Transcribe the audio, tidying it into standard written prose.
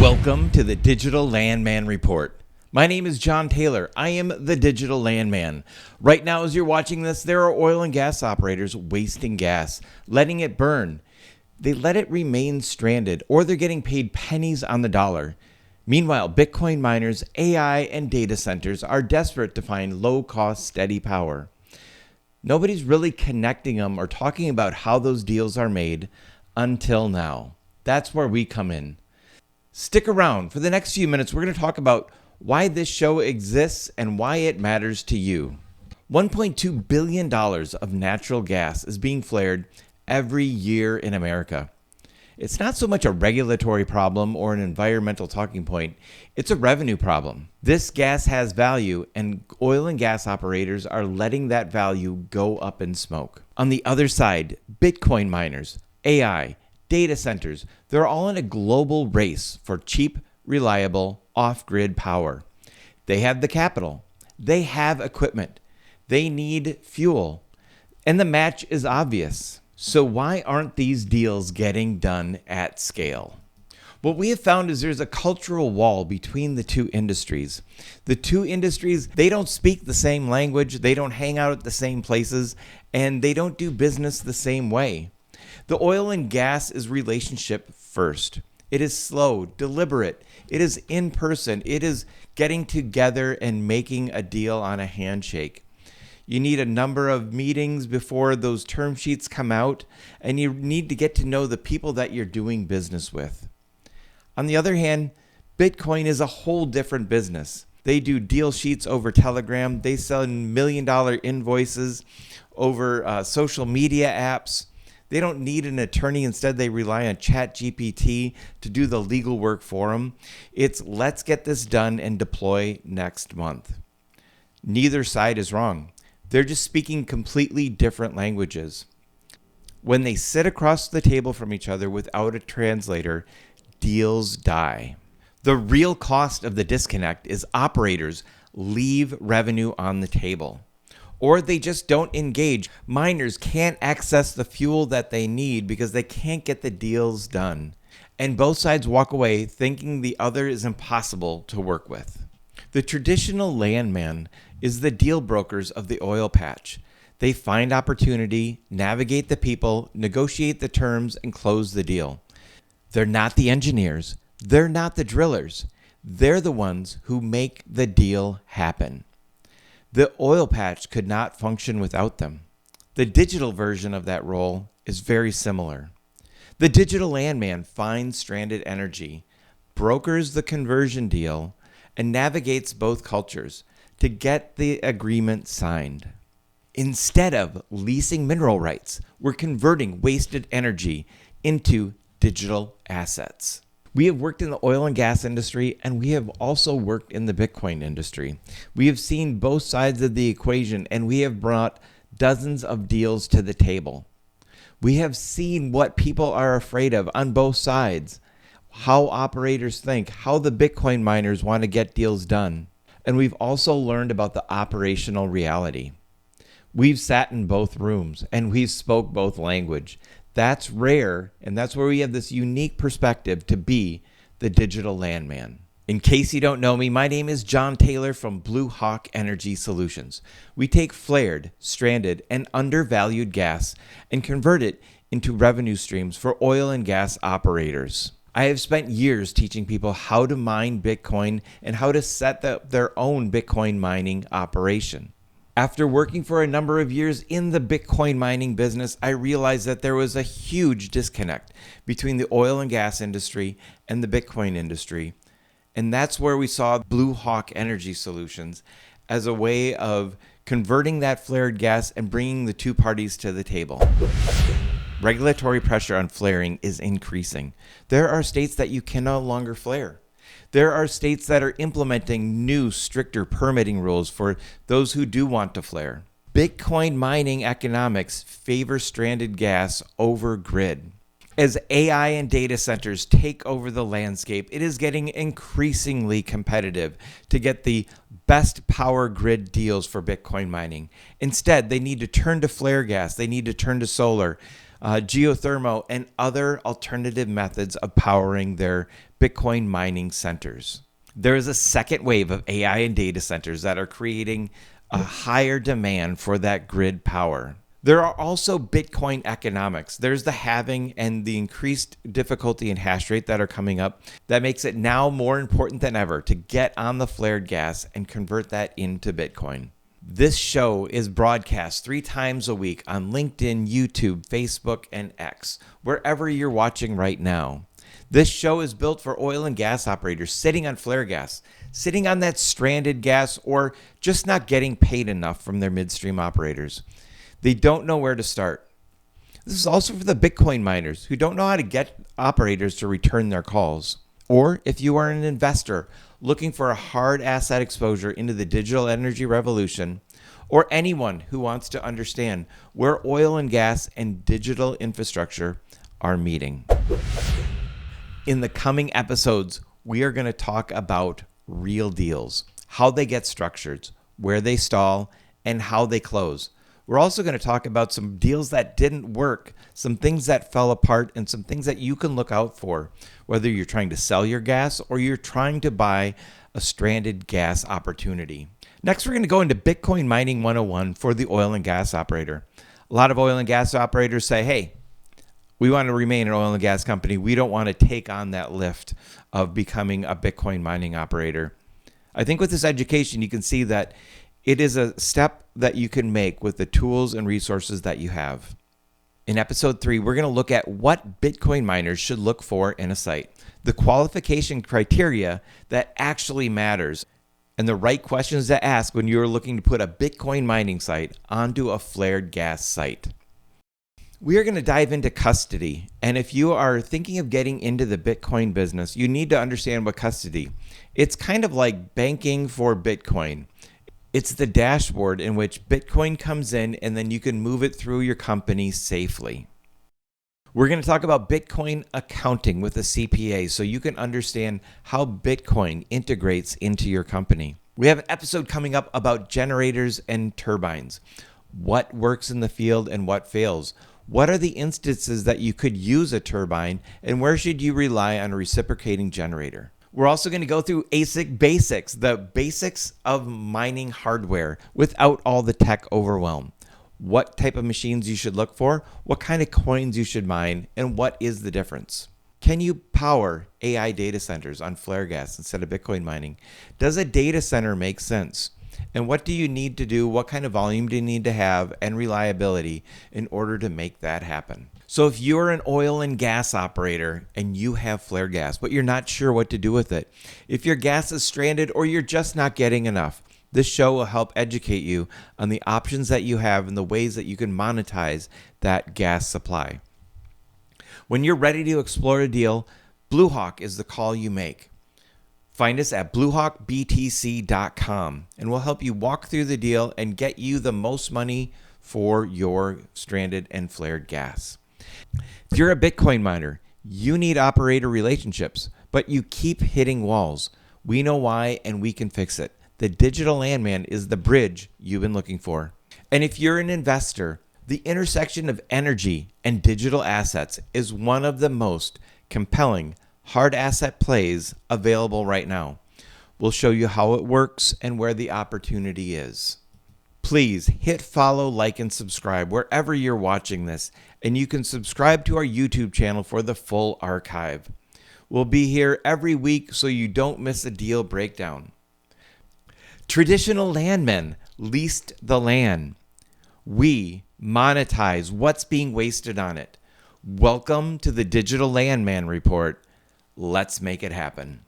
Welcome to the Digital Landman Report. My name is John Taylor. I am the Digital Landman. Right now, as you're watching this, there are oil and gas operators wasting gas, letting it burn. They let it remain stranded, or they're getting paid pennies on the dollar. Meanwhile, Bitcoin miners, AI, and data centers are desperate to find low-cost, steady power. Nobody's really connecting them or talking about how those deals are made until now. That's where we come in. Stick around. For the next few minutes, we're going to talk about why this show exists and why it matters to you. $1.2 billion of natural gas is being flared every year in America. It's not so much a regulatory problem or an environmental talking point. It's a revenue problem. This gas has value, and oil and gas operators are letting that value go up in smoke. On the other side, Bitcoin miners, AI, data centers, they're all in a global race for cheap, reliable, off-grid power. They have the capital. They have equipment. They need fuel. And the match is obvious. So why aren't these deals getting done at scale? What we have found is there's a cultural wall between the two industries. The two industries, they don't speak the same language, they don't hang out at the same places, and they don't do business the same way. The oil and gas is relationship first. It is slow, deliberate. It is in person. It is getting together and making a deal on a handshake. You need a number of meetings before those term sheets come out, and you need to get to know the people that you're doing business with. On the other hand, Bitcoin is a whole different business. They do deal sheets over Telegram. They send million-dollar invoices over social media apps. They don't need an attorney. Instead, they rely on ChatGPT to do the legal work for them. It's let's get this done and deploy next month. Neither side is wrong. They're just speaking completely different languages. When they sit across the table from each other without a translator, deals die. The real cost of the disconnect is operators leave revenue on the table, or they just don't engage. Miners can't access the fuel that they need because they can't get the deals done. And both sides walk away thinking the other is impossible to work with. The traditional landman is the deal brokers of the oil patch. They find opportunity, navigate the people, negotiate the terms, and close the deal. They're not the engineers. They're not the drillers. They're the ones who make the deal happen. The oil patch could not function without them. The digital version of that role is very similar. The digital landman finds stranded energy, brokers the conversion deal, and navigates both cultures to get the agreement signed. Instead of leasing mineral rights, we're converting wasted energy into digital assets. We have worked in the oil and gas industry, and we have also worked in the Bitcoin industry. We have seen both sides of the equation, and we have brought dozens of deals to the table. We have seen what people are afraid of on both sides, how operators think, how the Bitcoin miners want to get deals done. And we've also learned about the operational reality. We've sat in both rooms, and we've spoke both language. That's rare, and that's where we have this unique perspective to be the digital landman. In case you don't know me, my name is John Taylor from Blue Hawk Energy Solutions. We take flared, stranded, and undervalued gas and convert it into revenue streams for oil and gas operators. I have spent years teaching people how to mine Bitcoin and how to set their own Bitcoin mining operation. After working for a number of years in the Bitcoin mining business, I realized that there was a huge disconnect between the oil and gas industry and the Bitcoin industry. And that's where we saw Blue Hawk Energy Solutions as a way of converting that flared gas and bringing the two parties to the table. Regulatory pressure on flaring is increasing. There are states that you can no longer flare. There are states that are implementing new, stricter permitting rules for those who do want to flare. Bitcoin mining economics favor stranded gas over grid. As AI and data centers take over the landscape, it is getting increasingly competitive to get the best power grid deals for Bitcoin mining. Instead, they need to turn to flare gas. They need to turn to solar. geothermal, and other alternative methods of powering their Bitcoin mining centers. There is a second wave of AI and data centers that are creating a higher demand for that grid power. There are also Bitcoin economics. There's the halving and the increased difficulty and hash rate that are coming up that makes it now more important than ever to get on the flared gas and convert that into Bitcoin. This show is broadcast 3 times a week on LinkedIn, YouTube, Facebook, and X, wherever you're watching right now. This show is built for oil and gas operators sitting on flare gas, sitting on that stranded gas, or just not getting paid enough from their midstream operators. They don't know where to start. This is also for the Bitcoin miners who don't know how to get operators to return their calls. Or if you are an investor looking for a hard asset exposure into the digital energy revolution, or anyone who wants to understand where oil and gas and digital infrastructure are meeting. In the coming episodes, we are going to talk about real deals, how they get structured, where they stall, and how they close. We're also going to talk about some deals that didn't work, some things that fell apart, and some things that you can look out for, whether you're trying to sell your gas or you're trying to buy a stranded gas opportunity. Next, we're going to go into Bitcoin Mining 101 for the oil and gas operator. A lot of oil and gas operators say, hey, we want to remain an oil and gas company. We don't want to take on that lift of becoming a Bitcoin mining operator. I think with this education, you can see that it is a step that you can make with the tools and resources that you have. In episode 3, we're going to look at what Bitcoin miners should look for in a site, the qualification criteria that actually matters, and the right questions to ask when you're looking to put a Bitcoin mining site onto a flared gas site. We are going to dive into custody, and if you are thinking of getting into the Bitcoin business, you need to understand what custody. It's kind of like banking for Bitcoin. It's the dashboard in which Bitcoin comes in and then you can move it through your company safely. We're going to talk about Bitcoin accounting with a CPA so you can understand how Bitcoin integrates into your company. We have an episode coming up about generators and turbines. What works in the field and what fails? What are the instances that you could use a turbine and where should you rely on a reciprocating generator? We're also going to go through ASIC basics, the basics of mining hardware without all the tech overwhelm. What type of machines you should look for, what kind of coins you should mine, and what is the difference? Can you power AI data centers on flare gas instead of Bitcoin mining? Does a data center make sense? And what do you need to do? What kind of volume do you need to have and reliability in order to make that happen? So if you're an oil and gas operator and you have flare gas, but you're not sure what to do with it, if your gas is stranded or you're just not getting enough, this show will help educate you on the options that you have and the ways that you can monetize that gas supply. When you're ready to explore a deal, Bluehawk is the call you make. Find us at bluehawkbtc.com and we'll help you walk through the deal and get you the most money for your stranded and flared gas. If you're a Bitcoin miner, you need operator relationships, but you keep hitting walls. We know why and we can fix it. The Digital Landman is the bridge you've been looking for. And if you're an investor, the intersection of energy and digital assets is one of the most compelling hard asset plays available right now. We'll show you how it works and where the opportunity is. Please hit follow, like, and subscribe wherever you're watching this, and you can subscribe to our YouTube channel for the full archive. We'll be here every week so you don't miss a deal breakdown. Traditional landmen leased the land. We monetize what's being wasted on it. Welcome to the Digital Landman Report. Let's make it happen.